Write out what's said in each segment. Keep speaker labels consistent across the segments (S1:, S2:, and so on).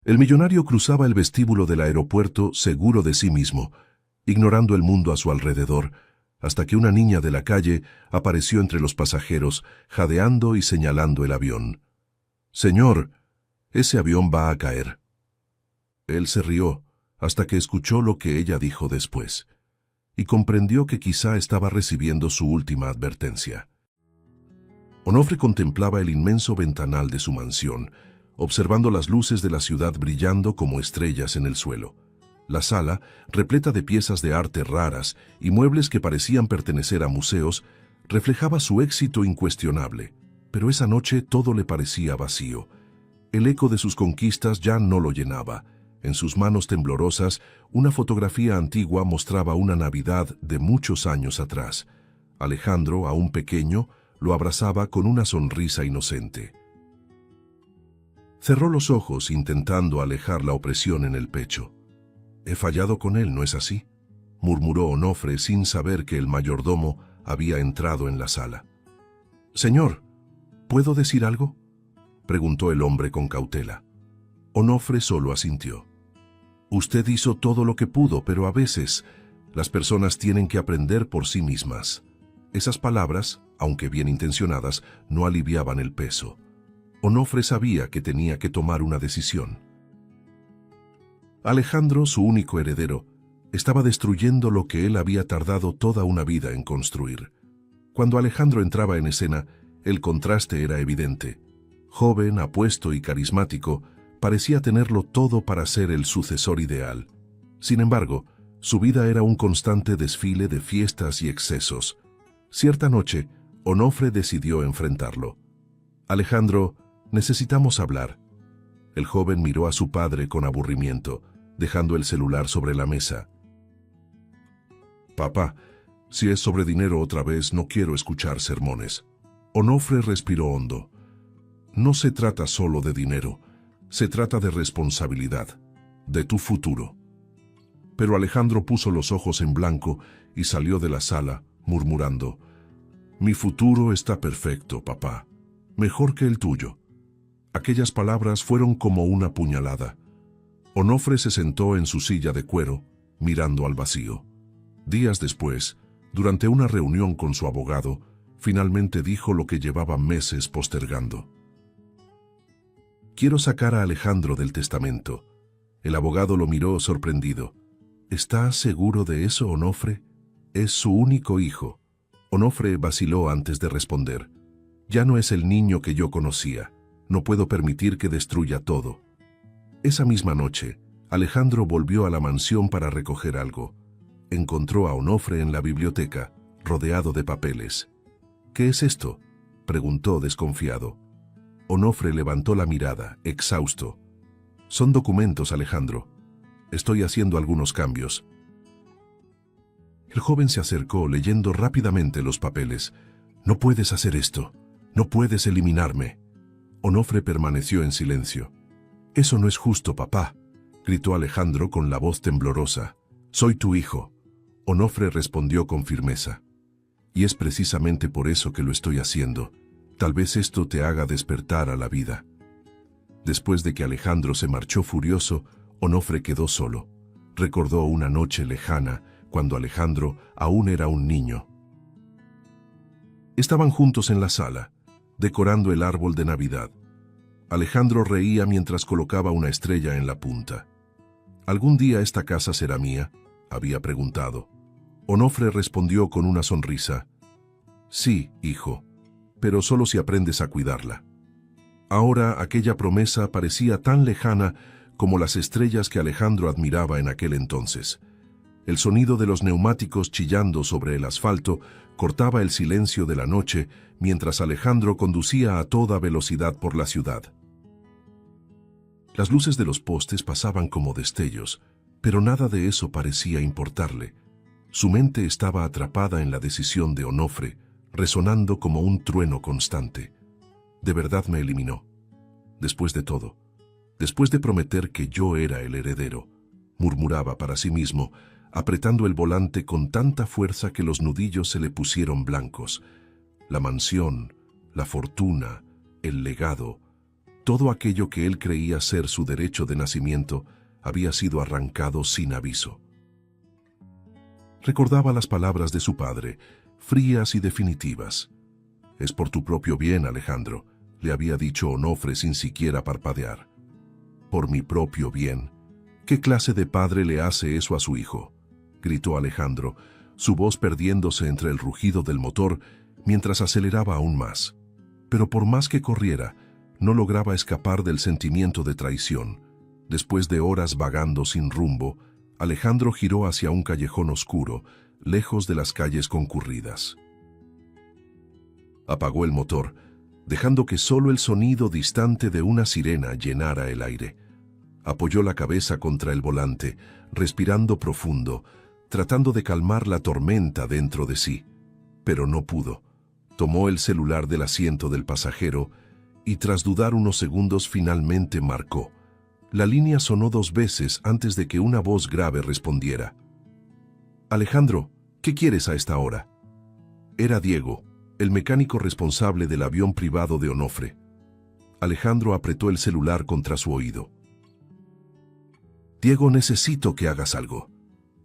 S1: El millonario cruzaba el vestíbulo del aeropuerto seguro de sí mismo, ignorando el mundo a su alrededor, hasta que una niña de la calle apareció entre los pasajeros, jadeando y señalando el avión. «Señor, ese avión va a caer». Él se rió, hasta que escuchó lo que ella dijo después, y comprendió que quizá estaba recibiendo su última advertencia. Onofre contemplaba el inmenso ventanal de su mansión, observando las luces de la ciudad brillando como estrellas en el suelo. La sala, repleta de piezas de arte raras y muebles que parecían pertenecer a museos, reflejaba su éxito incuestionable, pero esa noche todo le parecía vacío. El eco de sus conquistas ya no lo llenaba. En sus manos temblorosas, una fotografía antigua mostraba una Navidad de muchos años atrás. Alejandro, aún pequeño, lo abrazaba con una sonrisa inocente. Cerró los ojos intentando alejar la opresión en el pecho. «He fallado con él, ¿no es así?», murmuró Onofre sin saber que el mayordomo había entrado en la sala. «Señor, ¿puedo decir algo?», preguntó el hombre con cautela. Onofre solo asintió. «Usted hizo todo lo que pudo, pero a veces las personas tienen que aprender por sí mismas». Esas palabras, aunque bien intencionadas, no aliviaban el peso. Onofre sabía que tenía que tomar una decisión. Alejandro, su único heredero, estaba destruyendo lo que él había tardado toda una vida en construir. Cuando Alejandro entraba en escena, el contraste era evidente. Joven, apuesto y carismático, parecía tenerlo todo para ser el sucesor ideal. Sin embargo, su vida era un constante desfile de fiestas y excesos. Cierta noche, Onofre decidió enfrentarlo. «Alejandro, necesitamos hablar». El joven miró a su padre con aburrimiento, dejando el celular sobre la mesa. «Papá, si es sobre dinero otra vez, no quiero escuchar sermones». Onofre respiró hondo. «No se trata solo de dinero, se trata de responsabilidad, de tu futuro». Pero Alejandro puso los ojos en blanco y salió de la sala, murmurando: «Mi futuro está perfecto, papá, mejor que el tuyo». Aquellas palabras fueron como una puñalada. Onofre se sentó en su silla de cuero, mirando al vacío. Días después, durante una reunión con su abogado, finalmente dijo lo que llevaba meses postergando. «Quiero sacar a Alejandro del testamento». El abogado lo miró sorprendido. «¿Está seguro de eso, Onofre? Es su único hijo». Onofre vaciló antes de responder. «Ya no es el niño que yo conocía. No puedo permitir que destruya todo». Esa misma noche, Alejandro volvió a la mansión para recoger algo. Encontró a Onofre en la biblioteca, rodeado de papeles. «¿Qué es esto?», preguntó desconfiado. Onofre levantó la mirada, exhausto. «Son documentos, Alejandro. Estoy haciendo algunos cambios». El joven se acercó leyendo rápidamente los papeles. «No puedes hacer esto. No puedes eliminarme». Onofre permaneció en silencio. «Eso no es justo, papá», gritó Alejandro con la voz temblorosa. «Soy tu hijo». Onofre respondió con firmeza. «Y es precisamente por eso que lo estoy haciendo. Tal vez esto te haga despertar a la vida». Después de que Alejandro se marchó furioso, Onofre quedó solo. Recordó una noche lejana, cuando Alejandro aún era un niño. Estaban juntos en la sala, decorando el árbol de Navidad. Alejandro reía mientras colocaba una estrella en la punta. «¿Algún día esta casa será mía?», había preguntado. Onofre respondió con una sonrisa. «Sí, hijo, pero solo si aprendes a cuidarla». Ahora aquella promesa parecía tan lejana como las estrellas que Alejandro admiraba en aquel entonces. El sonido de los neumáticos chillando sobre el asfalto cortaba el silencio de la noche mientras Alejandro conducía a toda velocidad por la ciudad. Las luces de los postes pasaban como destellos, pero nada de eso parecía importarle. Su mente estaba atrapada en la decisión de Onofre, resonando como un trueno constante. De verdad me eliminó. Después de todo, después de prometer que yo era el heredero, murmuraba para sí mismo, apretando el volante con tanta fuerza que los nudillos se le pusieron blancos. La mansión, la fortuna, el legado, Todo aquello que él creía ser su derecho de nacimiento había sido arrancado sin aviso. Recordaba las palabras de su padre, frías y definitivas. «Es por tu propio bien, Alejandro», le había dicho Onofre sin siquiera parpadear. «¿Por mi propio bien? ¿Qué clase de padre le hace eso a su hijo?», gritó Alejandro, su voz perdiéndose entre el rugido del motor mientras aceleraba aún más. Pero por más que corriera, no lograba escapar del sentimiento de traición. Después de horas vagando sin rumbo, Alejandro giró hacia un callejón oscuro, lejos de las calles concurridas. Apagó el motor, dejando que solo el sonido distante de una sirena llenara el aire. Apoyó la cabeza contra el volante, respirando profundo, tratando de calmar la tormenta dentro de sí. Pero no pudo. Tomó el celular del asiento del pasajero y tras dudar unos segundos finalmente marcó. La línea sonó 2 veces antes de que una voz grave respondiera. «Alejandro, ¿qué quieres a esta hora?». Era Diego, el mecánico responsable del avión privado de Onofre. Alejandro apretó el celular contra su oído. «Diego, necesito que hagas algo.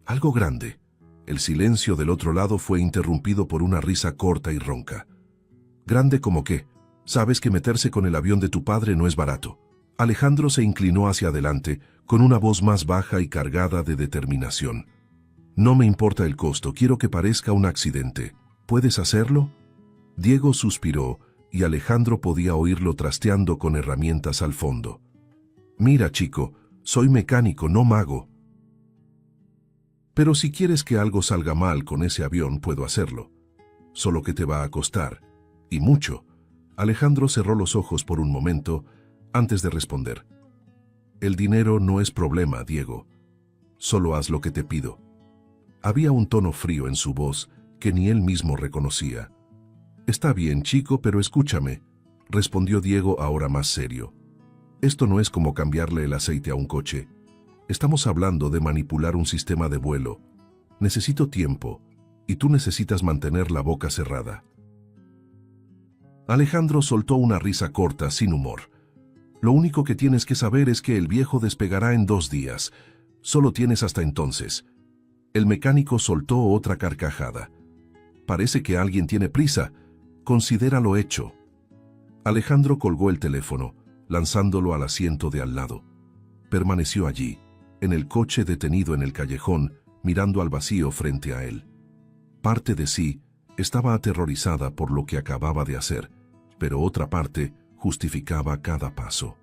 S1: Algo grande». El silencio del otro lado fue interrumpido por una risa corta y ronca. «¿Grande como qué? Sabes que meterse con el avión de tu padre no es barato». Alejandro se inclinó hacia adelante, con una voz más baja y cargada de determinación. «No me importa el costo, quiero que parezca un accidente. ¿Puedes hacerlo?». Diego suspiró y Alejandro podía oírlo trasteando con herramientas al fondo. «Mira, chico, soy mecánico, no mago. Pero si quieres que algo salga mal con ese avión, puedo hacerlo. Solo que te va a costar. Y mucho». Alejandro cerró los ojos por un momento antes de responder. «El dinero no es problema, Diego. Solo haz lo que te pido». Había un tono frío en su voz que ni él mismo reconocía. «Está bien, chico, pero escúchame», respondió Diego ahora más serio. «Esto no es como cambiarle el aceite a un coche. Estamos hablando de manipular un sistema de vuelo. Necesito tiempo, y tú necesitas mantener la boca cerrada». Alejandro soltó una risa corta, sin humor. «Lo único que tienes que saber es que el viejo despegará en 2 días. Solo tienes hasta entonces». El mecánico soltó otra carcajada. «Parece que alguien tiene prisa. Considéralo hecho». Alejandro colgó el teléfono, lanzándolo al asiento de al lado. Permaneció allí, en el coche detenido en el callejón, mirando al vacío frente a él. Parte de sí estaba aterrorizada por lo que acababa de hacer, pero otra parte justificaba cada paso.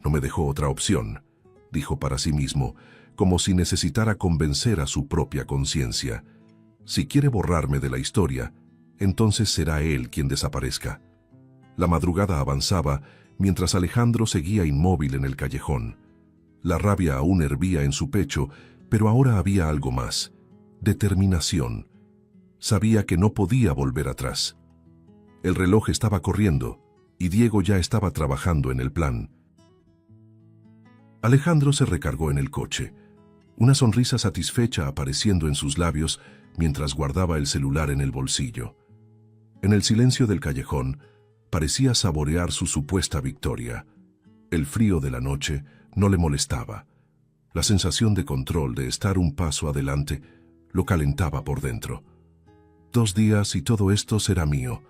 S1: «No me dejó otra opción», dijo para sí mismo, como si necesitara convencer a su propia conciencia. «Si quiere borrarme de la historia, entonces será él quien desaparezca». La madrugada avanzaba mientras Alejandro seguía inmóvil en el callejón. La rabia aún hervía en su pecho, pero ahora había algo más: determinación. Sabía que no podía volver atrás. El reloj estaba corriendo y Diego ya estaba trabajando en el plan. Alejandro se recargó en el coche, una sonrisa satisfecha apareciendo en sus labios mientras guardaba el celular en el bolsillo. En el silencio del callejón, parecía saborear su supuesta victoria. El frío de la noche no le molestaba. La sensación de control, de estar un paso adelante, lo calentaba por dentro. 2 días y todo esto será mío,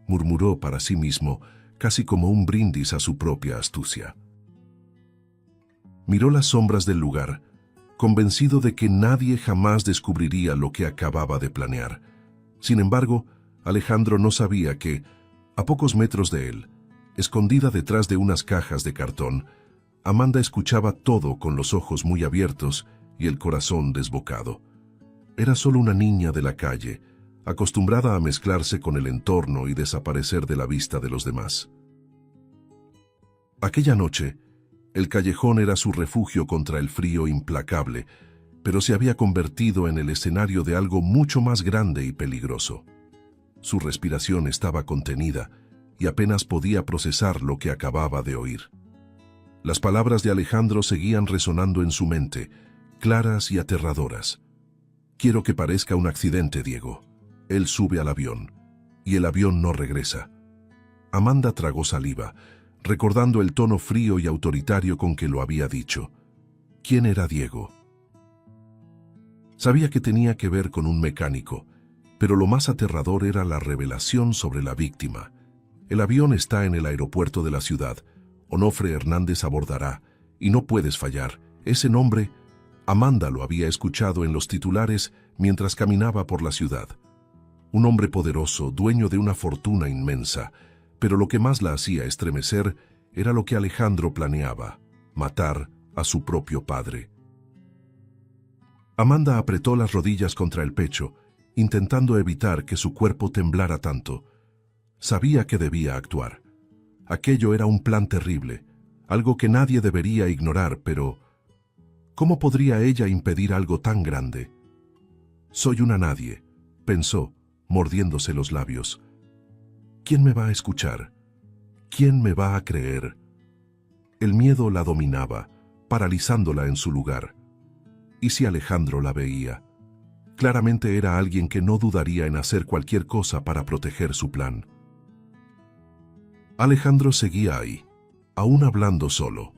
S1: murmuró para sí mismo, casi como un brindis a su propia astucia. Miró las sombras del lugar, convencido de que nadie jamás descubriría lo que acababa de planear. Sin embargo, Alejandro no sabía que, a pocos metros de él, escondida detrás de unas cajas de cartón, Amanda escuchaba todo con los ojos muy abiertos y el corazón desbocado. Era solo una niña de la calle, acostumbrada a mezclarse con el entorno y desaparecer de la vista de los demás. Aquella noche, el callejón era su refugio contra el frío implacable, pero se había convertido en el escenario de algo mucho más grande y peligroso. Su respiración estaba contenida y apenas podía procesar lo que acababa de oír. Las palabras de Alejandro seguían resonando en su mente, claras y aterradoras. «Quiero que parezca un accidente, Diego. Él sube al avión, y el avión no regresa. Amanda tragó saliva, recordando el tono frío y autoritario con que lo había dicho. ¿Quién era Diego? Sabía que tenía que ver con un mecánico, pero lo más aterrador era la revelación sobre la víctima. El avión está en el aeropuerto de la ciudad. Onofre Hernández abordará, y no puedes fallar. Ese nombre, Amanda lo había escuchado en los titulares mientras caminaba por la ciudad. Un hombre poderoso, dueño de una fortuna inmensa, pero lo que más la hacía estremecer era lo que Alejandro planeaba: matar a su propio padre. Amanda apretó las rodillas contra el pecho, intentando evitar que su cuerpo temblara tanto. Sabía que debía actuar. Aquello era un plan terrible, algo que nadie debería ignorar, pero ¿cómo podría ella impedir algo tan grande? Soy una nadie, pensó, mordiéndose los labios. ¿Quién me va a escuchar? ¿Quién me va a creer? El miedo la dominaba, paralizándola en su lugar. ¿Y si Alejandro la veía? Claramente era alguien que no dudaría en hacer cualquier cosa para proteger su plan. Alejandro seguía ahí, aún hablando solo.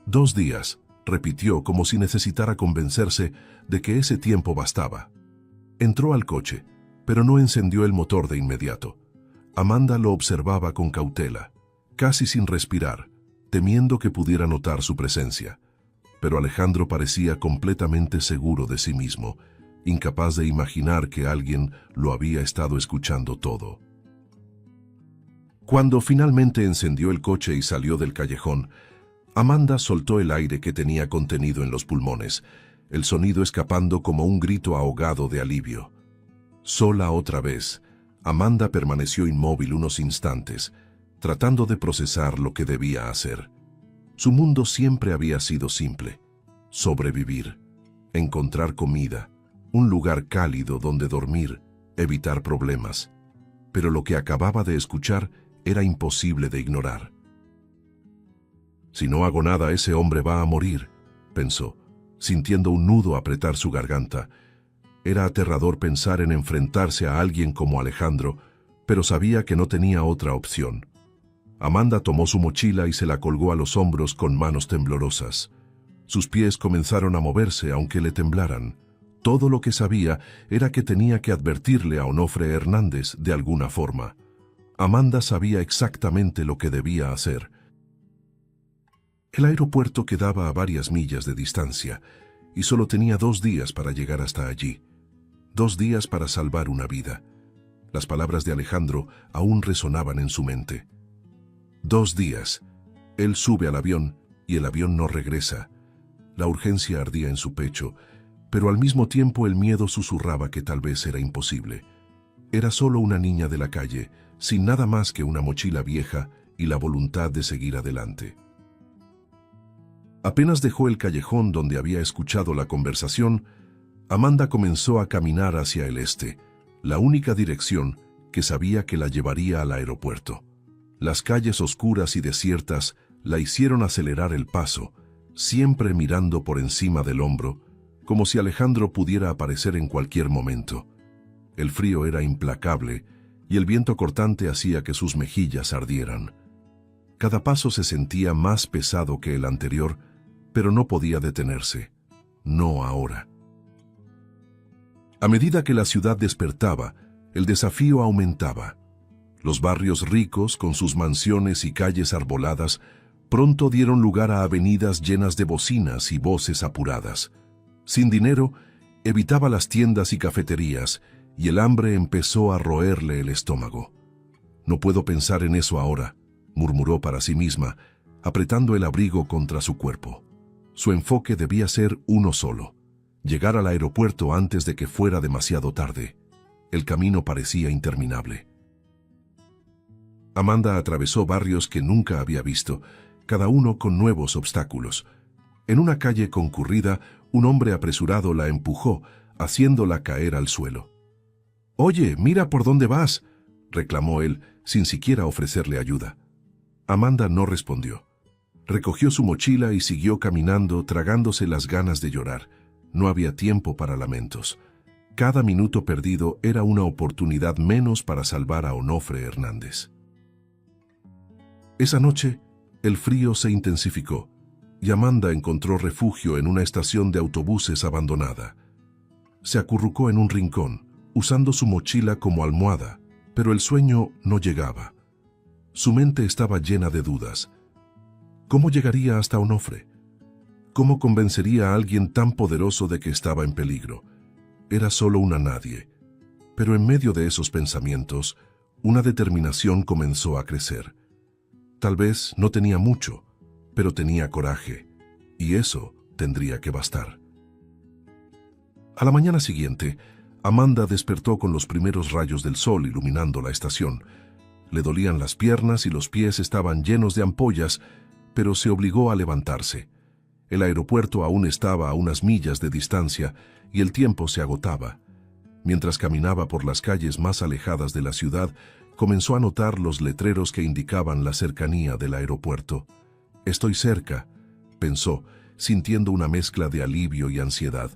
S1: 2 días, repitió como si necesitara convencerse de que ese tiempo bastaba. Entró al coche, pero no encendió el motor de inmediato. Amanda lo observaba con cautela, casi sin respirar, temiendo que pudiera notar su presencia. Pero Alejandro parecía completamente seguro de sí mismo, incapaz de imaginar que alguien lo había estado escuchando todo. Cuando finalmente encendió el coche y salió del callejón, Amanda soltó el aire que tenía contenido en los pulmones, el sonido escapando como un grito ahogado de alivio. Sola otra vez, Amanda permaneció inmóvil unos instantes, tratando de procesar lo que debía hacer. Su mundo siempre había sido simple: sobrevivir, encontrar comida, un lugar cálido donde dormir, evitar problemas. Pero lo que acababa de escuchar era imposible de ignorar. Si no hago nada, ese hombre va a morir, pensó, sintiendo un nudo apretar su garganta. Era aterrador pensar en enfrentarse a alguien como Alejandro, pero sabía que no tenía otra opción. Amanda tomó su mochila y se la colgó a los hombros con manos temblorosas. Sus pies comenzaron a moverse aunque le temblaran. Todo lo que sabía era que tenía que advertirle a Onofre Hernández de alguna forma. Amanda sabía exactamente lo que debía hacer. El aeropuerto quedaba a varias millas de distancia y solo tenía 2 días para llegar hasta allí. 2 días para salvar una vida. Las palabras de Alejandro aún resonaban en su mente. 2 días. Él sube al avión y el avión no regresa. La urgencia ardía en su pecho, pero al mismo tiempo el miedo susurraba que tal vez era imposible. Era solo una niña de la calle, sin nada más que una mochila vieja y la voluntad de seguir adelante. Apenas dejó el callejón donde había escuchado la conversación, Amanda comenzó a caminar hacia el este, la única dirección que sabía que la llevaría al aeropuerto. Las calles oscuras y desiertas la hicieron acelerar el paso, siempre mirando por encima del hombro, como si Alejandro pudiera aparecer en cualquier momento. El frío era implacable y el viento cortante hacía que sus mejillas ardieran. Cada paso se sentía más pesado que el anterior, pero no podía detenerse. No ahora. A medida que la ciudad despertaba, el desafío aumentaba. Los barrios ricos, con sus mansiones y calles arboladas, pronto dieron lugar a avenidas llenas de bocinas y voces apuradas. Sin dinero, evitaba las tiendas y cafeterías, y el hambre empezó a roerle el estómago. «No puedo pensar en eso ahora», murmuró para sí misma, apretando el abrigo contra su cuerpo. Su enfoque debía ser uno solo: llegar al aeropuerto antes de que fuera demasiado tarde. El camino parecía interminable. Amanda atravesó barrios que nunca había visto, cada uno con nuevos obstáculos. En una calle concurrida, un hombre apresurado la empujó, haciéndola caer al suelo. «Oye, mira por dónde vas», reclamó él, sin siquiera ofrecerle ayuda. Amanda no respondió. Recogió su mochila y siguió caminando, tragándose las ganas de llorar. No había tiempo para lamentos. Cada minuto perdido era una oportunidad menos para salvar a Onofre Hernández. Esa noche, el frío se intensificó y Amanda encontró refugio en una estación de autobuses abandonada. Se acurrucó en un rincón, usando su mochila como almohada, pero el sueño no llegaba. Su mente estaba llena de dudas. ¿Cómo llegaría hasta Onofre? ¿Cómo convencería a alguien tan poderoso de que estaba en peligro? Era solo una nadie. Pero en medio de esos pensamientos, una determinación comenzó a crecer. Tal vez no tenía mucho, pero tenía coraje, y eso tendría que bastar. A la mañana siguiente, Amanda despertó con los primeros rayos del sol iluminando la estación. Le dolían las piernas y los pies estaban llenos de ampollas, pero se obligó a levantarse. El aeropuerto aún estaba a unas millas de distancia y el tiempo se agotaba. Mientras caminaba por las calles más alejadas de la ciudad, comenzó a notar los letreros que indicaban la cercanía del aeropuerto. «Estoy cerca», pensó, sintiendo una mezcla de alivio y ansiedad.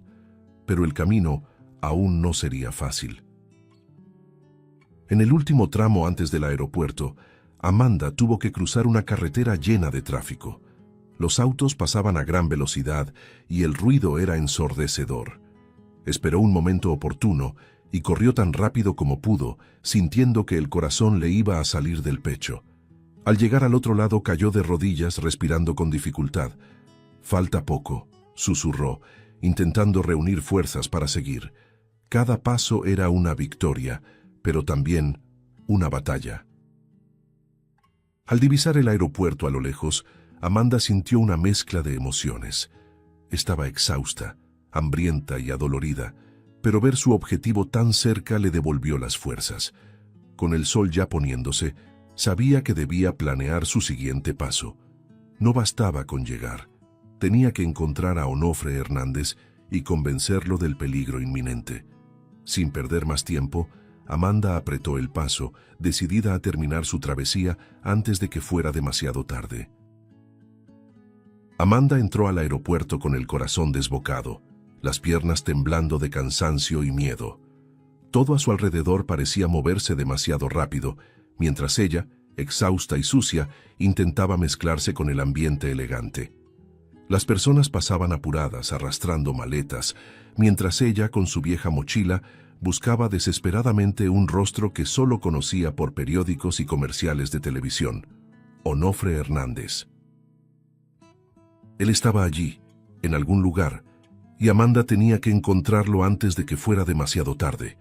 S1: Pero el camino aún no sería fácil. En el último tramo antes del aeropuerto, Amanda tuvo que cruzar una carretera llena de tráfico. Los autos pasaban a gran velocidad y el ruido era ensordecedor. Esperó un momento oportuno y corrió tan rápido como pudo, sintiendo que el corazón le iba a salir del pecho. Al llegar al otro lado cayó de rodillas respirando con dificultad. «Falta poco», susurró, intentando reunir fuerzas para seguir. Cada paso era una victoria, pero también una batalla. Al divisar el aeropuerto a lo lejos, Amanda sintió una mezcla de emociones. Estaba exhausta, hambrienta y adolorida, pero ver su objetivo tan cerca le devolvió las fuerzas. Con el sol ya poniéndose, sabía que debía planear su siguiente paso. No bastaba con llegar. Tenía que encontrar a Onofre Hernández y convencerlo del peligro inminente. Sin perder más tiempo, Amanda apretó el paso, decidida a terminar su travesía antes de que fuera demasiado tarde. Amanda entró al aeropuerto con el corazón desbocado, las piernas temblando de cansancio y miedo. Todo a su alrededor parecía moverse demasiado rápido, mientras ella, exhausta y sucia, intentaba mezclarse con el ambiente elegante. Las personas pasaban apuradas, arrastrando maletas, mientras ella, con su vieja mochila, buscaba desesperadamente un rostro que solo conocía por periódicos y comerciales de televisión: Onofre Hernández. Él estaba allí, en algún lugar, y Amanda tenía que encontrarlo antes de que fuera demasiado tarde.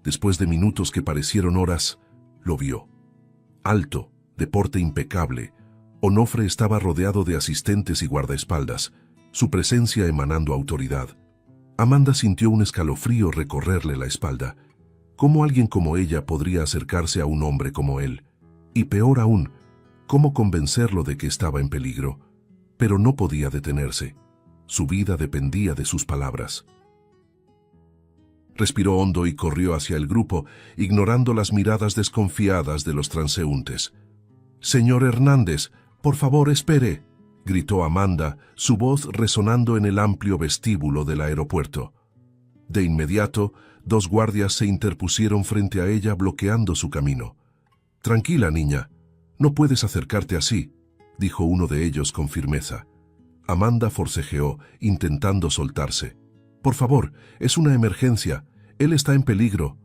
S1: Después de minutos que parecieron horas, lo vio. Alto, de porte impecable, Onofre estaba rodeado de asistentes y guardaespaldas, su presencia emanando autoridad. Amanda sintió un escalofrío recorrerle la espalda. ¿Cómo alguien como ella podría acercarse a un hombre como él? Y peor aún, ¿cómo convencerlo de que estaba en peligro? Pero no podía detenerse. Su vida dependía de sus palabras. Respiró hondo y corrió hacia el grupo, ignorando las miradas desconfiadas de los transeúntes. «Señor Hernández, por favor, espere», gritó Amanda, su voz resonando en el amplio vestíbulo del aeropuerto. De inmediato, dos guardias se interpusieron frente a ella, bloqueando su camino. «Tranquila, niña, no puedes acercarte así», dijo uno de ellos con firmeza. Amanda forcejeó, intentando soltarse. «Por favor, es una emergencia. Él está en peligro».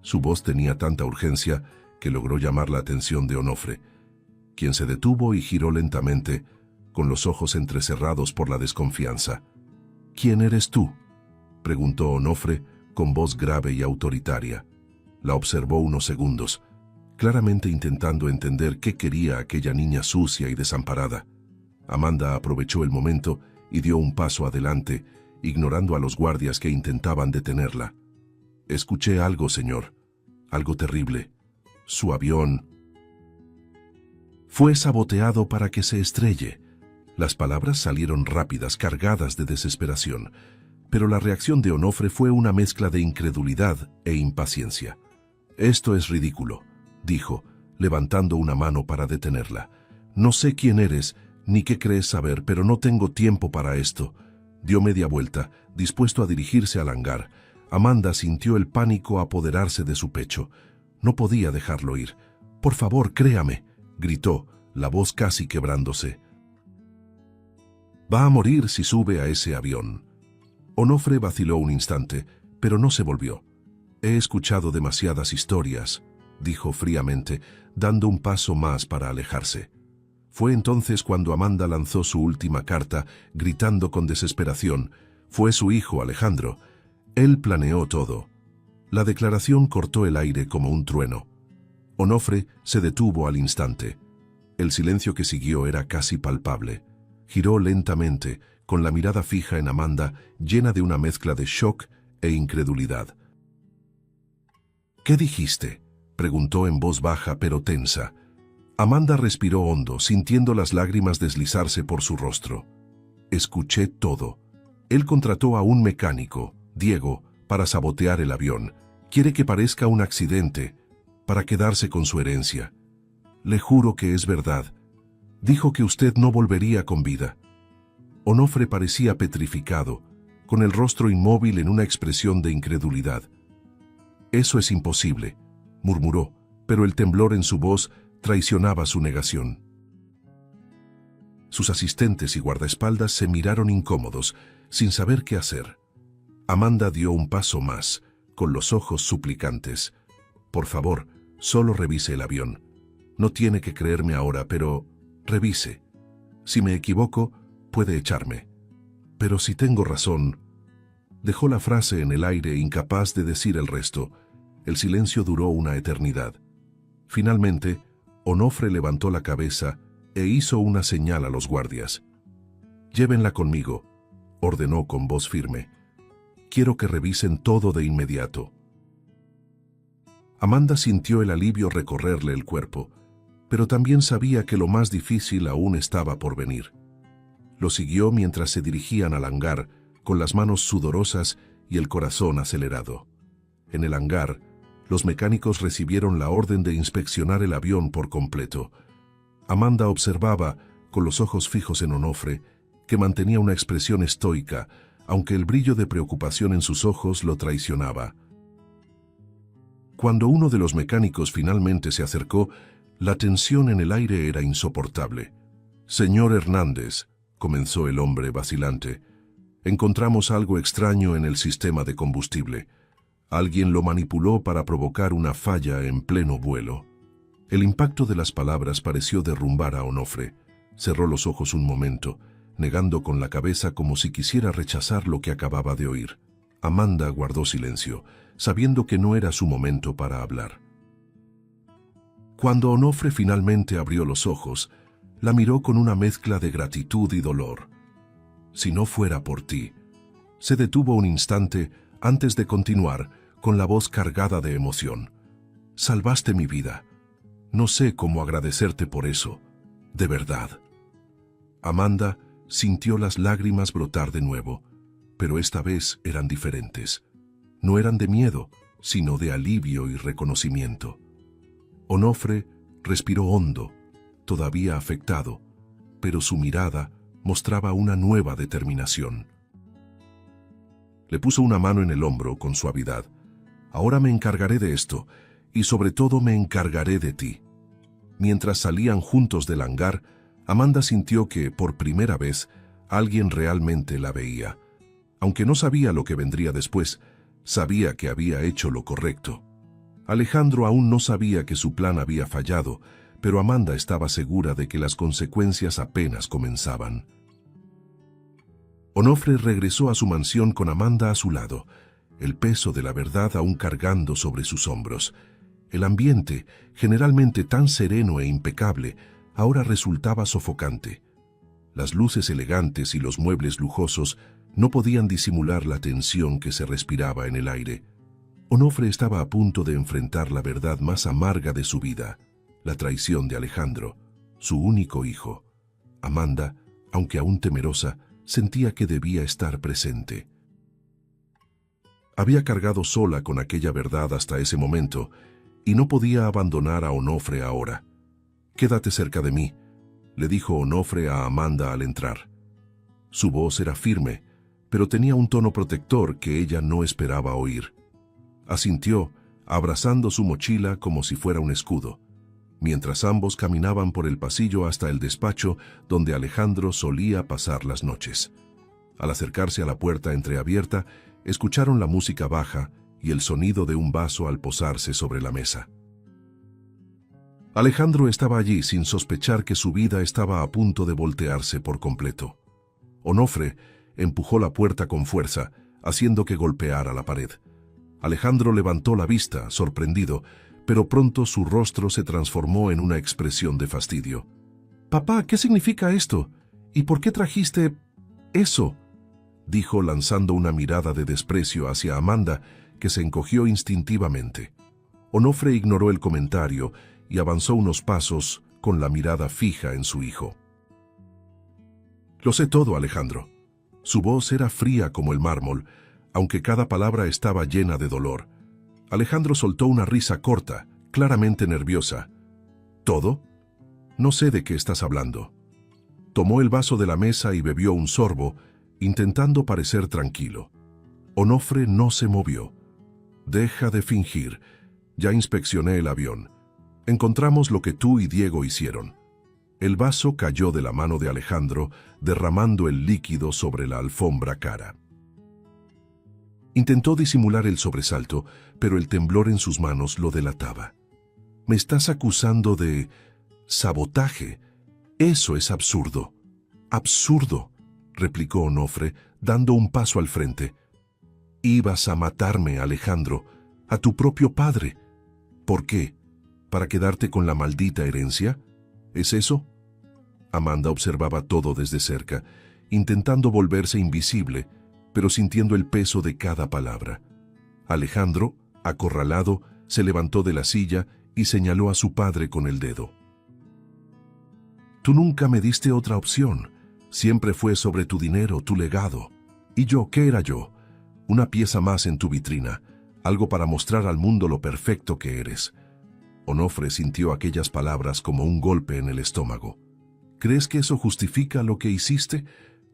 S1: Su voz tenía tanta urgencia que logró llamar la atención de Onofre, quien se detuvo y giró lentamente, con los ojos entrecerrados por la desconfianza. «¿Quién eres tú?», preguntó Onofre, con voz grave y autoritaria. La observó unos segundos, claramente intentando entender qué quería aquella niña sucia y desamparada. Amanda aprovechó el momento y dio un paso adelante, ignorando a los guardias que intentaban detenerla. «Escuché algo, señor. Algo terrible. Su avión fue saboteado para que se estrelle». Las palabras salieron rápidas, cargadas de desesperación, pero la reacción de Onofre fue una mezcla de incredulidad e impaciencia. «Esto es ridículo», dijo, levantando una mano para detenerla. «No sé quién eres, ni qué crees saber, pero no tengo tiempo para esto». Dio media vuelta, dispuesto a dirigirse al hangar. Amanda sintió el pánico apoderarse de su pecho. No podía dejarlo ir. Por favor, créame, gritó, la voz casi quebrándose. Va a morir si sube a ese avión. Onofre vaciló un instante, pero no se volvió. He escuchado demasiadas historias, dijo fríamente, dando un paso más para alejarse. Fue entonces cuando Amanda lanzó su última carta, gritando con desesperación. Fue su hijo, Alejandro. Él planeó todo. La declaración cortó el aire como un trueno. Onofre se detuvo al instante. El silencio que siguió era casi palpable. Giró lentamente, con la mirada fija en Amanda, llena de una mezcla de shock e incredulidad. ¿Qué dijiste?, preguntó en voz baja pero tensa. Amanda respiró hondo, sintiendo las lágrimas deslizarse por su rostro. Escuché todo. Él contrató a un mecánico, Diego, para sabotear el avión. Quiere que parezca un accidente, para quedarse con su herencia. Le juro que es verdad. Dijo que usted no volvería con vida. Onofre parecía petrificado, con el rostro inmóvil en una expresión de incredulidad. Eso es imposible, murmuró, pero el temblor en su voz traicionaba su negación. Sus asistentes y guardaespaldas se miraron incómodos, sin saber qué hacer. Amanda dio un paso más, con los ojos suplicantes. Por favor, solo revise el avión. No tiene que creerme ahora, pero revise. Si me equivoco, puede echarme. Pero si tengo razón... Dejó la frase en el aire, incapaz de decir el resto. El silencio duró una eternidad. Finalmente, Onofre levantó la cabeza e hizo una señal a los guardias. «Llévenla conmigo», ordenó con voz firme. «Quiero que revisen todo de inmediato». Amanda sintió el alivio recorrerle el cuerpo, pero también sabía que lo más difícil aún estaba por venir. Lo siguió mientras se dirigían al hangar, con las manos sudorosas y el corazón acelerado. En el hangar, los mecánicos recibieron la orden de inspeccionar el avión por completo. Amanda observaba, con los ojos fijos en Onofre, que mantenía una expresión estoica, aunque el brillo de preocupación en sus ojos lo traicionaba. Cuando uno de los mecánicos finalmente se acercó, la tensión en el aire era insoportable. «Señor Hernández», comenzó el hombre vacilante, «encontramos algo extraño en el sistema de combustible. Alguien lo manipuló para provocar una falla en pleno vuelo». El impacto de las palabras pareció derrumbar a Onofre. Cerró los ojos un momento, negando con la cabeza como si quisiera rechazar lo que acababa de oír. Amanda guardó silencio, sabiendo que no era su momento para hablar. Cuando Onofre finalmente abrió los ojos, la miró con una mezcla de gratitud y dolor. «Si no fuera por ti». Se detuvo un instante antes de continuar, con la voz cargada de emoción. «Salvaste mi vida. No sé cómo agradecerte por eso, de verdad». Amanda sintió las lágrimas brotar de nuevo, pero esta vez eran diferentes. No eran de miedo, sino de alivio y reconocimiento. Onofre respiró hondo, todavía afectado, pero su mirada mostraba una nueva determinación. Le puso una mano en el hombro con suavidad. «Ahora me encargaré de esto, y sobre todo me encargaré de ti». Mientras salían juntos del hangar, Amanda sintió que, por primera vez, alguien realmente la veía. Aunque no sabía lo que vendría después, sabía que había hecho lo correcto. Alejandro aún no sabía que su plan había fallado, pero Amanda estaba segura de que las consecuencias apenas comenzaban. Onofre regresó a su mansión con Amanda a su lado, el peso de la verdad aún cargando sobre sus hombros. El ambiente, generalmente tan sereno e impecable, ahora resultaba sofocante. Las luces elegantes y los muebles lujosos no podían disimular la tensión que se respiraba en el aire. Onofre estaba a punto de enfrentar la verdad más amarga de su vida, la traición de Alejandro, su único hijo. Amanda, aunque aún temerosa, sentía que debía estar presente. Había cargado sola con aquella verdad hasta ese momento, y no podía abandonar a Onofre ahora. «Quédate cerca de mí», le dijo Onofre a Amanda al entrar. Su voz era firme, pero tenía un tono protector que ella no esperaba oír. Asintió, abrazando su mochila como si fuera un escudo. mientras ambos caminaban por el pasillo hasta el despacho donde Alejandro solía pasar las noches. Al acercarse a la puerta entreabierta, escucharon la música baja y el sonido de un vaso al posarse sobre la mesa. Alejandro estaba allí sin sospechar que su vida estaba a punto de voltearse por completo. Onofre empujó la puerta con fuerza, haciendo que golpeara la pared. Alejandro levantó la vista, sorprendido, pero pronto su rostro se transformó en una expresión de fastidio. «Papá, ¿qué significa esto? ¿Y por qué trajiste eso?», dijo lanzando una mirada de desprecio hacia Amanda, que se encogió instintivamente. Onofre ignoró el comentario y avanzó unos pasos con la mirada fija en su hijo. «Lo sé todo, Alejandro». Su voz era fría como el mármol, aunque cada palabra estaba llena de dolor. Alejandro soltó una risa corta, claramente nerviosa. «¿Todo? No sé de qué estás hablando». Tomó el vaso de la mesa y bebió un sorbo, intentando parecer tranquilo. Onofre no se movió. «Deja de fingir. Ya inspeccioné el avión. Encontramos lo que tú y Diego hicieron». El vaso cayó de la mano de Alejandro, derramando el líquido sobre la alfombra cara. Intentó disimular el sobresalto, pero el temblor en sus manos lo delataba. «¿Me estás acusando de sabotaje? Eso es absurdo». «Absurdo», replicó Onofre, dando un paso al frente. «Ibas a matarme, Alejandro, a tu propio padre. ¿Por qué? ¿Para quedarte con la maldita herencia? ¿Es eso?». Amanda observaba todo desde cerca, intentando volverse invisible, pero sintiendo el peso de cada palabra. Alejandro, acorralado, se levantó de la silla y señaló a su padre con el dedo. «Tú nunca me diste otra opción. Siempre fue sobre tu dinero, tu legado. ¿Y yo, qué era yo? Una pieza más en tu vitrina, algo para mostrar al mundo lo perfecto que eres». Onofre sintió aquellas palabras como un golpe en el estómago. «¿Crees que eso justifica lo que hiciste?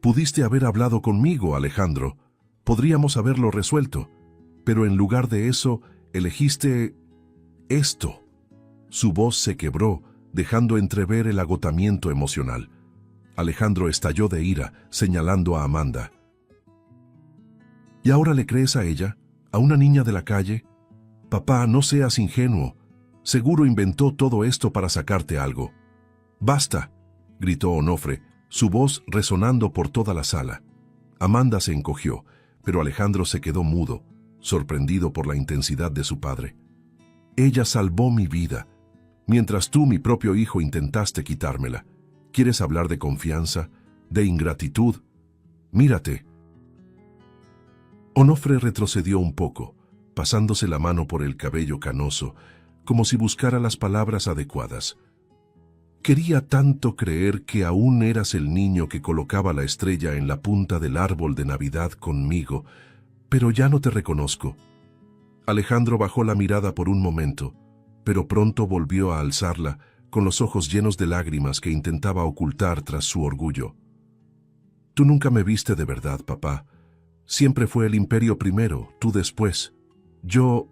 S1: Pudiste haber hablado conmigo, Alejandro. Podríamos haberlo resuelto. Pero en lugar de eso, elegiste esto». Su voz se quebró, dejando entrever el agotamiento emocional. Alejandro estalló de ira, señalando a Amanda. «¿Y ahora le crees a ella? ¿A una niña de la calle? Papá, no seas ingenuo. Seguro inventó todo esto para sacarte algo». «Basta», gritó Onofre, su voz resonando por toda la sala. Amanda se encogió, pero Alejandro se quedó mudo, sorprendido por la intensidad de su padre. «Ella salvó mi vida, mientras tú, mi propio hijo, intentaste quitármela. ¿Quieres hablar de confianza, de ingratitud? Mírate». Onofre retrocedió un poco, pasándose la mano por el cabello canoso, como si buscara las palabras adecuadas. «Quería tanto creer que aún eras el niño que colocaba la estrella en la punta del árbol de Navidad conmigo, pero ya no te reconozco». Alejandro bajó la mirada por un momento, pero pronto volvió a alzarla, con los ojos llenos de lágrimas que intentaba ocultar tras su orgullo. «Tú nunca me viste de verdad, papá. Siempre fue el imperio primero, tú después. Yo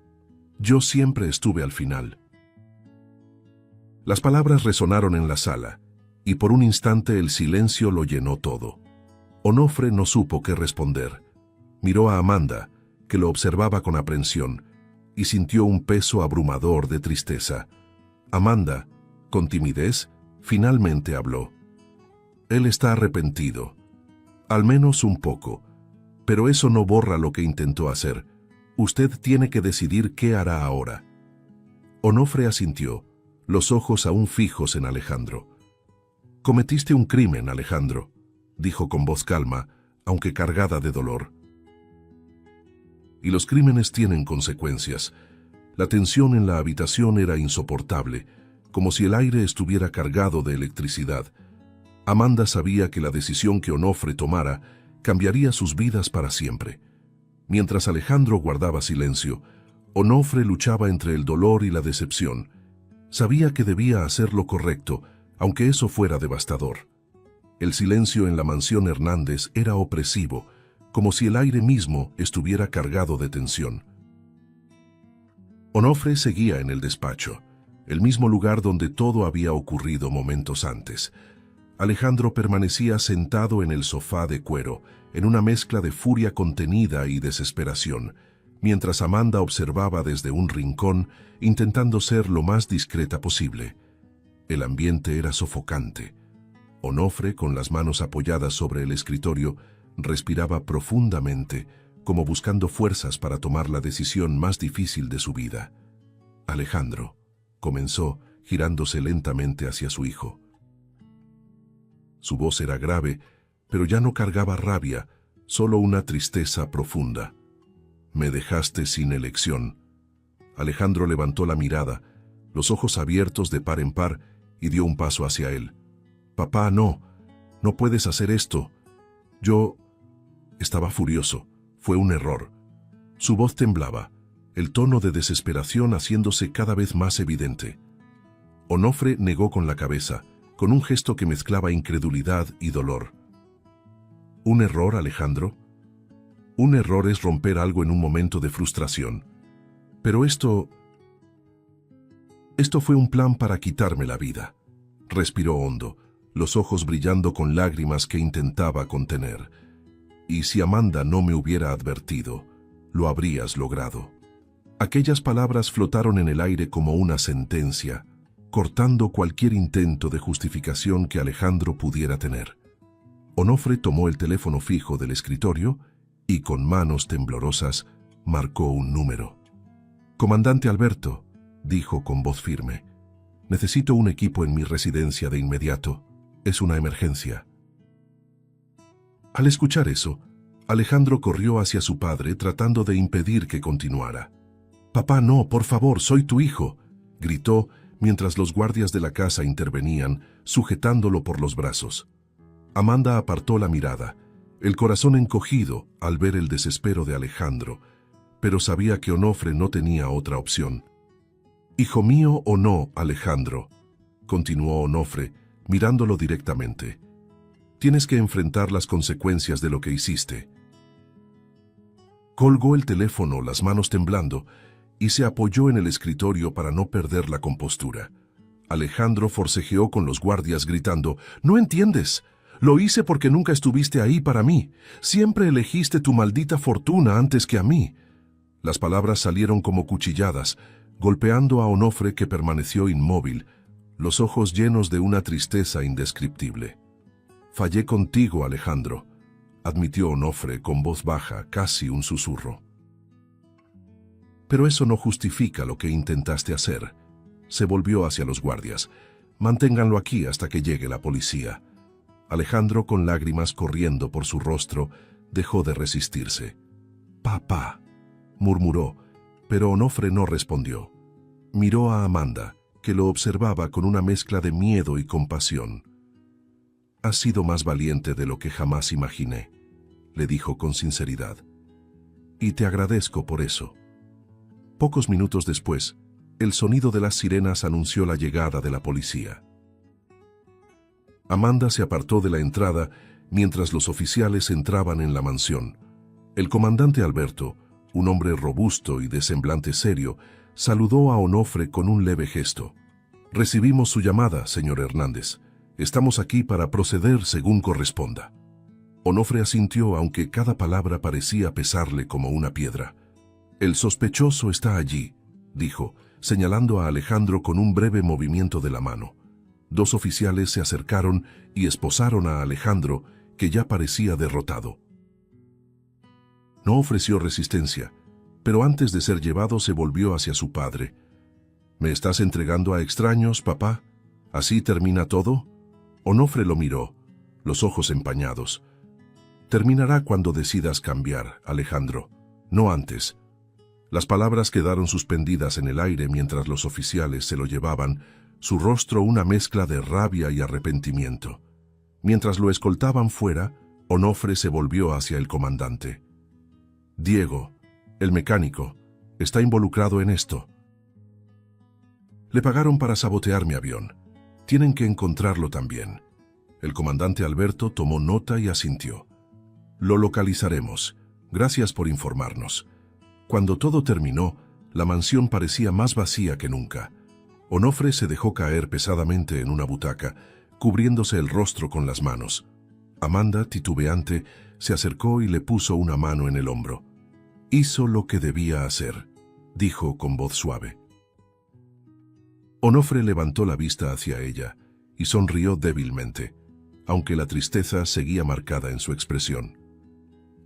S1: siempre estuve al final». Las palabras resonaron en la sala, y por un instante el silencio lo llenó todo. Onofre no supo qué responder. Miró a Amanda, que lo observaba con aprensión, y sintió un peso abrumador de tristeza. Amanda, con timidez, finalmente habló. «Él está arrepentido. Al menos un poco. Pero eso no borra lo que intentó hacer. Usted tiene que decidir qué hará ahora». Onofre asintió, los ojos aún fijos en Alejandro. «Cometiste un crimen, Alejandro», dijo con voz calma, aunque cargada de dolor. «Y los crímenes tienen consecuencias». La tensión en la habitación era insoportable, como si el aire estuviera cargado de electricidad. Amanda sabía que la decisión que Onofre tomara cambiaría sus vidas para siempre. Mientras Alejandro guardaba silencio, Onofre luchaba entre el dolor y la decepción. Sabía que debía hacer lo correcto, aunque eso fuera devastador. El silencio en la mansión Hernández era opresivo, como si el aire mismo estuviera cargado de tensión. Onofre seguía en el despacho, el mismo lugar donde todo había ocurrido momentos antes. Alejandro permanecía sentado en el sofá de cuero, en una mezcla de furia contenida y desesperación, mientras Amanda observaba desde un rincón, intentando ser lo más discreta posible. El ambiente era sofocante. Onofre, con las manos apoyadas sobre el escritorio, respiraba profundamente, como buscando fuerzas para tomar la decisión más difícil de su vida. Alejandro, comenzó, girándose lentamente hacia su hijo. Su voz era grave, pero ya no cargaba rabia, solo una tristeza profunda. Me dejaste sin elección. Alejandro levantó la mirada, los ojos abiertos de par en par, y dio un paso hacia él. Papá, no puedes hacer esto. Yo estaba furioso. Fue un error. Su voz temblaba, el tono de desesperación haciéndose cada vez más evidente. Onofre negó con la cabeza, con un gesto que mezclaba incredulidad y dolor. ¿Un error, Alejandro? Un error es romper algo en un momento de frustración. Pero esto fue un plan para quitarme la vida. Respiró hondo, los ojos brillando con lágrimas que intentaba contener. Y si Amanda no me hubiera advertido, lo habrías logrado. Aquellas palabras flotaron en el aire como una sentencia, cortando cualquier intento de justificación que Alejandro pudiera tener. Onofre tomó el teléfono fijo del escritorio y con manos temblorosas marcó un número. «Comandante Alberto», dijo con voz firme, «necesito un equipo en mi residencia de inmediato. Es una emergencia». Al escuchar eso, Alejandro corrió hacia su padre tratando de impedir que continuara. «Papá, no, por favor, soy tu hijo», gritó mientras los guardias de la casa intervenían, sujetándolo por los brazos. Amanda apartó la mirada, el corazón encogido al ver el desespero de Alejandro, pero sabía que Onofre no tenía otra opción. «Hijo mío o no, Alejandro», continuó Onofre, mirándolo directamente. «Tienes que enfrentar las consecuencias de lo que hiciste». Colgó el teléfono, las manos temblando, y se apoyó en el escritorio para no perder la compostura. Alejandro forcejeó con los guardias gritando, «¡No entiendes! Lo hice porque nunca estuviste ahí para mí. Siempre elegiste tu maldita fortuna antes que a mí». Las palabras salieron como cuchilladas, golpeando a Onofre, que permaneció inmóvil, los ojos llenos de una tristeza indescriptible. «Fallé contigo, Alejandro», admitió Onofre con voz baja, casi un susurro. «Pero eso no justifica lo que intentaste hacer». Se volvió hacia los guardias. «Manténganlo aquí hasta que llegue la policía». Alejandro, con lágrimas corriendo por su rostro, dejó de resistirse. «Papá», murmuró, pero Onofre no respondió. Miró a Amanda, que lo observaba con una mezcla de miedo y compasión. «Has sido más valiente de lo que jamás imaginé», le dijo con sinceridad. «Y te agradezco por eso». Pocos minutos después, el sonido de las sirenas anunció la llegada de la policía. Amanda se apartó de la entrada mientras los oficiales entraban en la mansión. El comandante Alberto, un hombre robusto y de semblante serio, saludó a Onofre con un leve gesto. «Recibimos su llamada, señor Hernández. Estamos aquí para proceder según corresponda». Onofre asintió, aunque cada palabra parecía pesarle como una piedra. «El sospechoso está allí», dijo, señalando a Alejandro con un breve movimiento de la mano. Dos oficiales se acercaron y esposaron a Alejandro, que ya parecía derrotado. No ofreció resistencia, pero antes de ser llevado se volvió hacia su padre. «¿Me estás entregando a extraños, papá? ¿Así termina todo?» Onofre lo miró, los ojos empañados. «Terminará cuando decidas cambiar, Alejandro, no antes». Las palabras quedaron suspendidas en el aire mientras los oficiales se lo llevaban, su rostro una mezcla de rabia y arrepentimiento. Mientras lo escoltaban fuera, Onofre se volvió hacia el comandante. «Diego, el mecánico, está involucrado en esto. Le pagaron para sabotear mi avión. Tienen que encontrarlo también». El comandante Alberto tomó nota y asintió. «Lo localizaremos. Gracias por informarnos». Cuando todo terminó, la mansión parecía más vacía que nunca. Onofre se dejó caer pesadamente en una butaca, cubriéndose el rostro con las manos. Amanda, titubeante, se acercó y le puso una mano en el hombro. Hizo lo que debía hacer, dijo con voz suave. Onofre levantó la vista hacia ella y sonrió débilmente, aunque la tristeza seguía marcada en su expresión.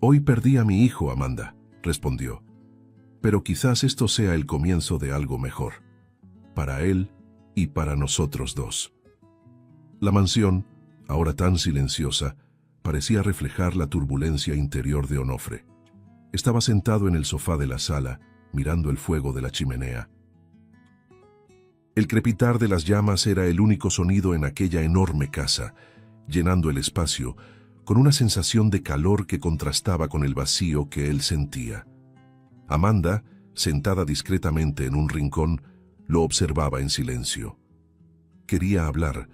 S1: «Hoy perdí a mi hijo, Amanda», respondió. «Pero quizás esto sea el comienzo de algo mejor, para él y para nosotros dos». La mansión, ahora tan silenciosa, parecía reflejar la turbulencia interior de Onofre. Estaba sentado en el sofá de la sala, mirando el fuego de la chimenea. El crepitar de las llamas era el único sonido en aquella enorme casa, llenando el espacio con una sensación de calor que contrastaba con el vacío que él sentía. Amanda, sentada discretamente en un rincón, lo observaba en silencio. Quería hablar,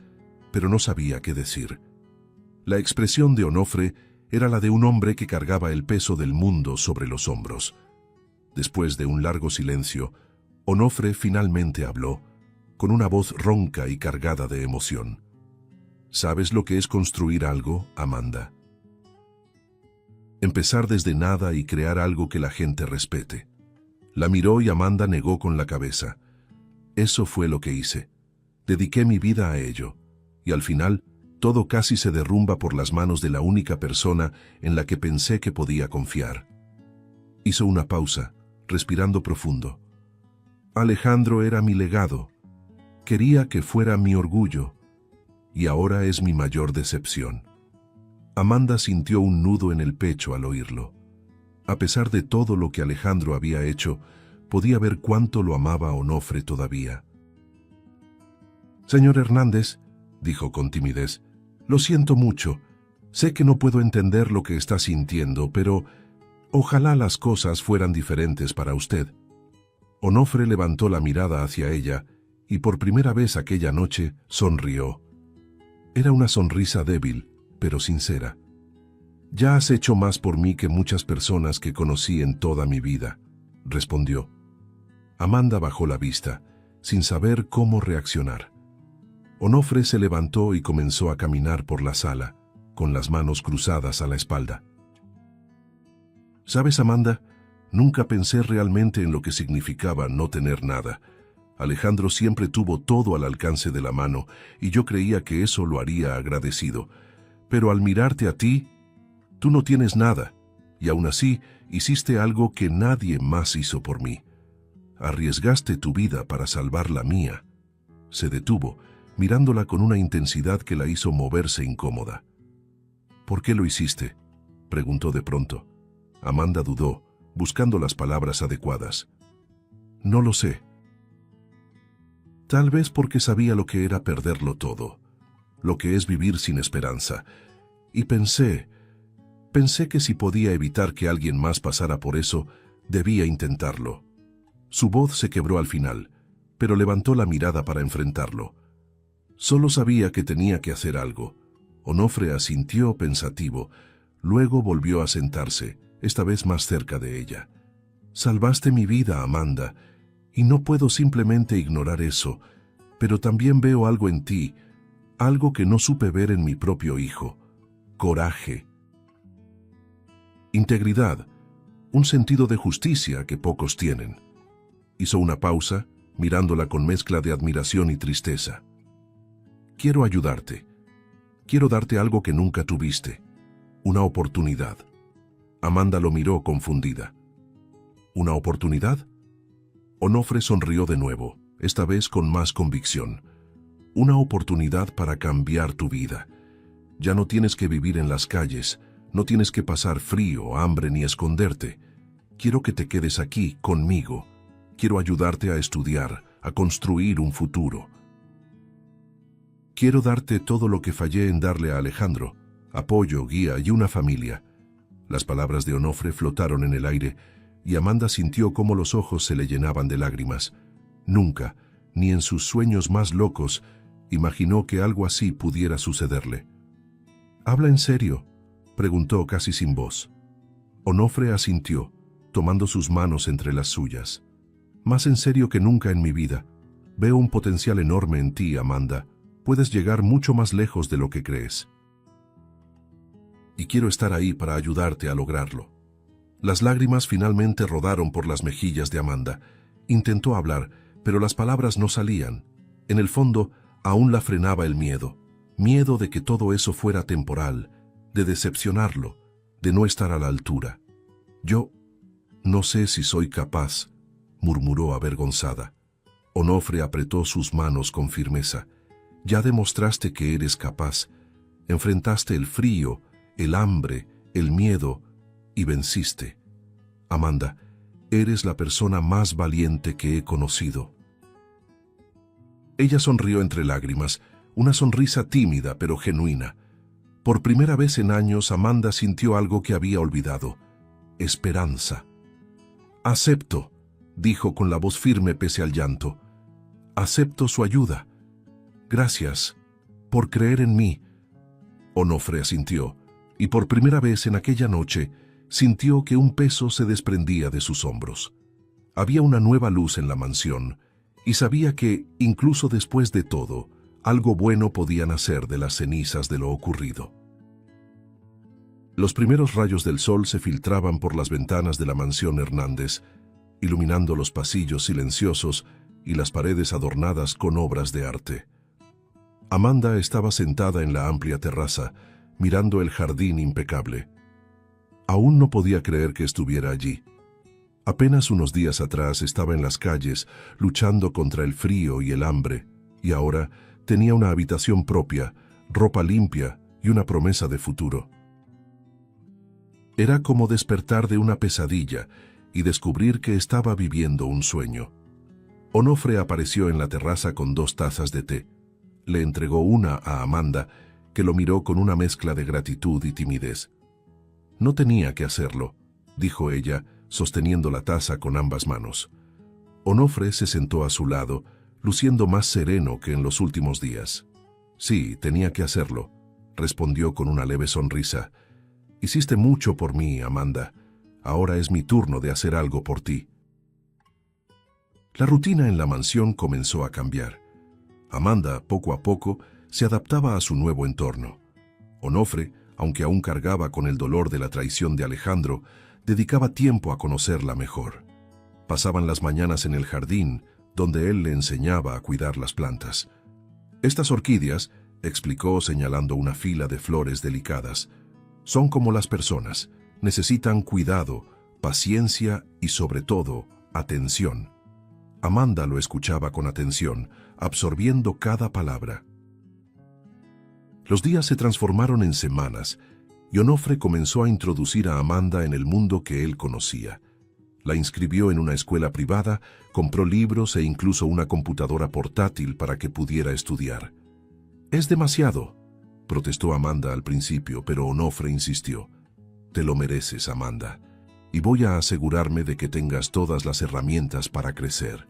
S1: pero no sabía qué decir. La expresión de Onofre era la de un hombre que cargaba el peso del mundo sobre los hombros. Después de un largo silencio, Onofre finalmente habló, con una voz ronca y cargada de emoción. ¿Sabes lo que es construir algo, Amanda? Empezar desde nada y crear algo que la gente respete. La miró y Amanda negó con la cabeza. Eso fue lo que hice. Dediqué mi vida a ello, y al final, todo casi se derrumba por las manos de la única persona en la que pensé que podía confiar. Hizo una pausa, respirando profundo. Alejandro era mi legado. Quería que fuera mi orgullo, y ahora es mi mayor decepción. Amanda sintió un nudo en el pecho al oírlo. A pesar de todo lo que Alejandro había hecho, podía ver cuánto lo amaba Onofre todavía. «Señor Hernández», dijo con timidez, «lo siento mucho. Sé que no puedo entender lo que está sintiendo, pero ojalá las cosas fueran diferentes para usted». Onofre levantó la mirada hacia ella y por primera vez aquella noche sonrió. Era una sonrisa débil, pero sincera. «Ya has hecho más por mí que muchas personas que conocí en toda mi vida», respondió. Amanda bajó la vista, sin saber cómo reaccionar. Onofre se levantó y comenzó a caminar por la sala, con las manos cruzadas a la espalda. «¿Sabes, Amanda? Nunca pensé realmente en lo que significaba no tener nada. Alejandro siempre tuvo todo al alcance de la mano y yo creía que eso lo haría agradecido. Pero al mirarte a ti, tú no tienes nada, y aún así hiciste algo que nadie más hizo por mí. Arriesgaste tu vida para salvar la mía». Se detuvo, mirándola con una intensidad que la hizo moverse incómoda. «¿Por qué lo hiciste?», preguntó de pronto. Amanda dudó, buscando las palabras adecuadas. «No lo sé. Tal vez porque sabía lo que era perderlo todo, lo que es vivir sin esperanza. Y pensé que si podía evitar que alguien más pasara por eso, debía intentarlo». Su voz se quebró al final, pero levantó la mirada para enfrentarlo. Solo sabía que tenía que hacer algo. Onofre asintió pensativo, luego volvió a sentarse, esta vez más cerca de ella. «Salvaste mi vida, Amanda, y no puedo simplemente ignorar eso, pero también veo algo en ti, algo que no supe ver en mi propio hijo: coraje, integridad, un sentido de justicia que pocos tienen». Hizo una pausa, mirándola con mezcla de admiración y tristeza. «Quiero ayudarte. Quiero darte algo que nunca tuviste. Una oportunidad». Amanda lo miró confundida. «¿Una oportunidad?». Onofre sonrió de nuevo, esta vez con más convicción. «Una oportunidad para cambiar tu vida. Ya no tienes que vivir en las calles, no tienes que pasar frío, hambre ni esconderte. Quiero que te quedes aquí, conmigo. Quiero ayudarte a estudiar, a construir un futuro. Quiero darte todo lo que fallé en darle a Alejandro: apoyo, guía y una familia». Las palabras de Onofre flotaron en el aire y Amanda sintió cómo los ojos se le llenaban de lágrimas. Nunca, ni en sus sueños más locos, imaginó que algo así pudiera sucederle. «¿Habla en serio?», preguntó casi sin voz. Onofre asintió, tomando sus manos entre las suyas. «Más en serio que nunca en mi vida. Veo un potencial enorme en ti, Amanda. Puedes llegar mucho más lejos de lo que crees. Y quiero estar ahí para ayudarte a lograrlo. Las lágrimas finalmente rodaron por las mejillas de Amanda. Intentó hablar, pero las palabras no salían. En el fondo, aún la frenaba el miedo. Miedo de que todo eso fuera temporal, de decepcionarlo, de no estar a la altura. Yo no sé si soy capaz, murmuró avergonzada. Onofre apretó sus manos con firmeza. Ya demostraste que eres capaz. Enfrentaste el frío, el hambre, el miedo y venciste. Amanda, eres la persona más valiente que he conocido. Ella sonrió entre lágrimas, una sonrisa tímida pero genuina. Por primera vez en años, Amanda sintió algo que había olvidado: esperanza. Acepto, dijo con la voz firme pese al llanto. Acepto su ayuda. Gracias por creer en mí. Onofre asintió, y por primera vez en aquella noche sintió que un peso se desprendía de sus hombros. Había una nueva luz en la mansión, y sabía que, incluso después de todo, algo bueno podía nacer de las cenizas de lo ocurrido. Los primeros rayos del sol se filtraban por las ventanas de la mansión Hernández, iluminando los pasillos silenciosos y las paredes adornadas con obras de arte. Amanda estaba sentada en la amplia terraza, mirando el jardín impecable. Aún no podía creer que estuviera allí. Apenas unos días atrás estaba en las calles, luchando contra el frío y el hambre, y ahora tenía una habitación propia, ropa limpia y una promesa de futuro. Era como despertar de una pesadilla y descubrir que estaba viviendo un sueño. Onofre apareció en la terraza con 2 tazas de té. Le entregó una a Amanda, que lo miró con una mezcla de gratitud y timidez. No tenía que hacerlo, dijo ella, sosteniendo la taza con ambas manos. Onofre se sentó a su lado, luciendo más sereno que en los últimos días. Sí, tenía que hacerlo, respondió con una leve sonrisa. Hiciste mucho por mí, Amanda. Ahora es mi turno de hacer algo por ti. La rutina en la mansión comenzó a cambiar. Amanda, poco a poco, se adaptaba a su nuevo entorno. Onofre, aunque aún cargaba con el dolor de la traición de Alejandro, dedicaba tiempo a conocerla mejor. Pasaban las mañanas en el jardín, donde él le enseñaba a cuidar las plantas. Estas orquídeas, explicó señalando una fila de flores delicadas, son como las personas, necesitan cuidado, paciencia y, sobre todo, atención. Amanda lo escuchaba con atención, absorbiendo cada palabra. Los días se transformaron en semanas, y Onofre comenzó a introducir a Amanda en el mundo que él conocía. La inscribió en una escuela privada, compró libros e incluso una computadora portátil para que pudiera estudiar. «Es demasiado», protestó Amanda al principio, pero Onofre insistió. «Te lo mereces, Amanda, y voy a asegurarme de que tengas todas las herramientas para crecer».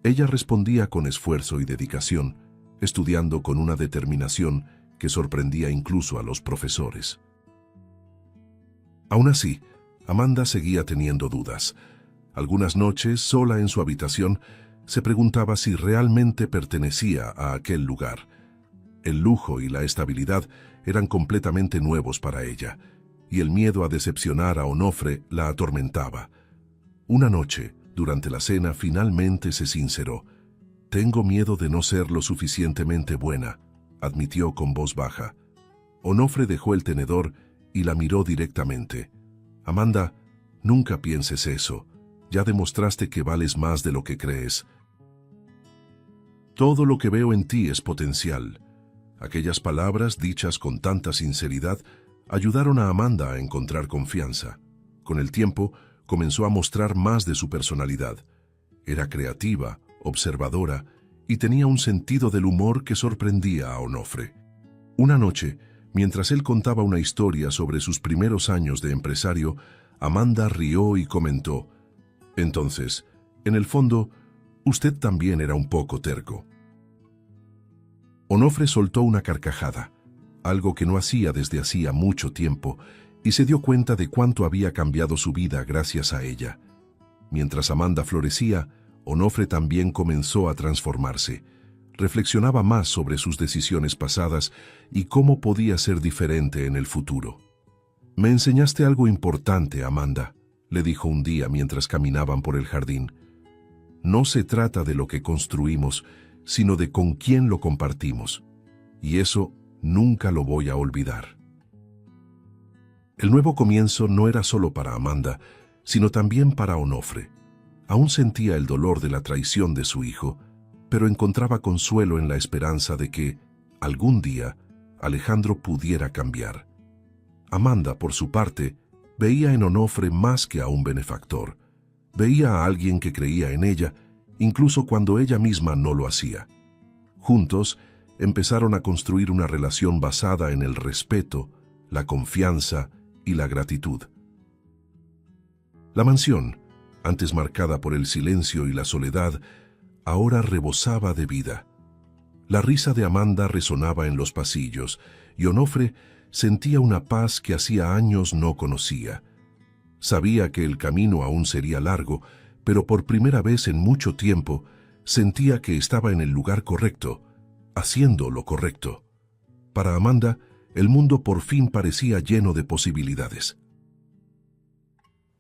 S1: Ella respondía con esfuerzo y dedicación, estudiando con una determinación que sorprendía incluso a los profesores. Aún así, Amanda seguía teniendo dudas. Algunas noches, sola en su habitación, se preguntaba si realmente pertenecía a aquel lugar. El lujo y la estabilidad eran completamente nuevos para ella, y el miedo a decepcionar a Onofre la atormentaba. Una noche, durante la cena, finalmente se sinceró. «Tengo miedo de no ser lo suficientemente buena», admitió con voz baja. Onofre dejó el tenedor y la miró directamente. «Amanda, nunca pienses eso. Ya demostraste que vales más de lo que crees. Todo lo que veo en ti es potencial». Aquellas palabras, dichas con tanta sinceridad, ayudaron a Amanda a encontrar confianza. Con el tiempo, comenzó a mostrar más de su personalidad. Era creativa, observadora, y tenía un sentido del humor que sorprendía a Onofre. Una noche, mientras él contaba una historia sobre sus primeros años de empresario, Amanda rió y comentó: «Entonces, en el fondo, usted también era un poco terco». Onofre soltó una carcajada, algo que no hacía desde hacía mucho tiempo, y se dio cuenta de cuánto había cambiado su vida gracias a ella. Mientras Amanda florecía, Onofre también comenzó a transformarse. Reflexionaba más sobre sus decisiones pasadas y cómo podía ser diferente en el futuro. «Me enseñaste algo importante, Amanda», le dijo un día mientras caminaban por el jardín. «No se trata de lo que construimos, sino de con quién lo compartimos. Y eso nunca lo voy a olvidar». El nuevo comienzo no era solo para Amanda, sino también para Onofre. Aún sentía el dolor de la traición de su hijo, pero encontraba consuelo en la esperanza de que, algún día, Alejandro pudiera cambiar. Amanda, por su parte, veía en Onofre más que a un benefactor. Veía a alguien que creía en ella, incluso cuando ella misma no lo hacía. Juntos, empezaron a construir una relación basada en el respeto, la confianza y la gratitud. La mansión, antes marcada por el silencio y la soledad, ahora rebosaba de vida. La risa de Amanda resonaba en los pasillos, y Onofre sentía una paz que hacía años no conocía. Sabía que el camino aún sería largo, pero por primera vez en mucho tiempo sentía que estaba en el lugar correcto, haciendo lo correcto. Para Amanda, el mundo por fin parecía lleno de posibilidades.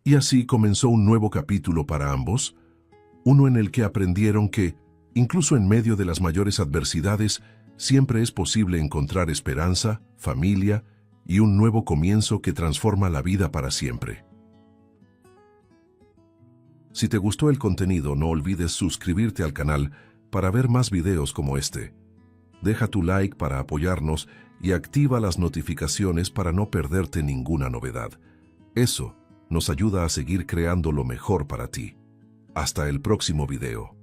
S1: Y así comenzó un nuevo capítulo para ambos, uno en el que aprendieron que, incluso en medio de las mayores adversidades, siempre es posible encontrar esperanza, familia y un nuevo comienzo que transforma la vida para siempre. Si te gustó el contenido, no olvides suscribirte al canal para ver más videos como este. Deja tu like para apoyarnos y activa las notificaciones para no perderte ninguna novedad. Eso nos ayuda a seguir creando lo mejor para ti. Hasta el próximo video.